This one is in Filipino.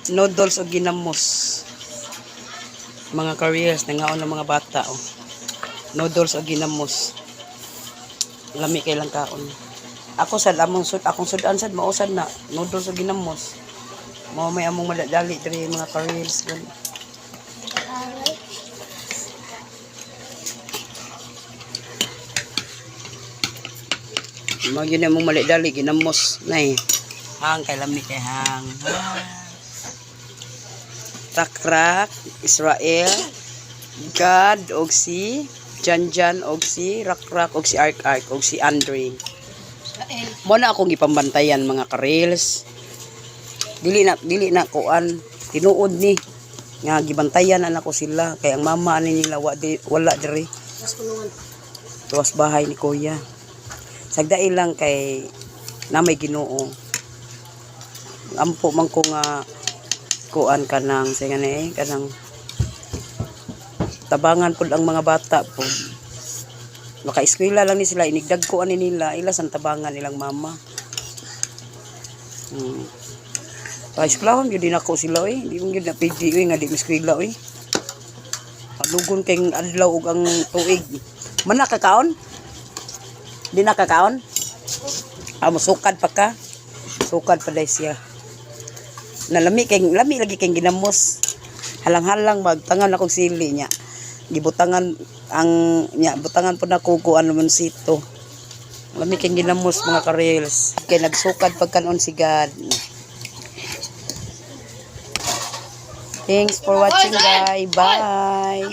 Noodles o ginamos. Mga careers, nangaon ng mga bata. Oh. Noodles o ginamos. Lami kay lang kaon. Ako sad akong sudan sad mausad na noodles o ginamos. Mao may among madali diri mga careers gun. Mao yun among madali ginamos nay. Hang kay lami kay hang. Takrak, Israel, God, og si Janjan, og si Rakrak, og si Ark, og si Andre. Mo na akong ipambantayan mga karels. Dili na kuan tinuod ni nga gibantayan anak ko sila kay ang mama ani nila wala diri. Tuwas bahay ni kuya. Sagdai lang kay na may Ginoo. Ampo man ko nga kuan kanang say ngani kanang tabangan pud ang mga bata po. Maka-eskwela lang ni sila inigdag ko ani nila ila sang tabangan ilang mama. Pa-eskwelahon gyud din ako sila di mo gyud na pwede nga di eskwela Lugon kay adlaw ug ang tuig. Man nakakaon? Di nakakaon? Sukad pa ka? Sukad pa dai siya. Lami lagi kay ginamos. Halang-halang magtangan akong sili niya. Gibutangan ang nya butangan po na kukuan naman sito. Lami kay ginamos mga karels. Kay nagsukad pagkanon si God. Thanks for watching guys. Bye.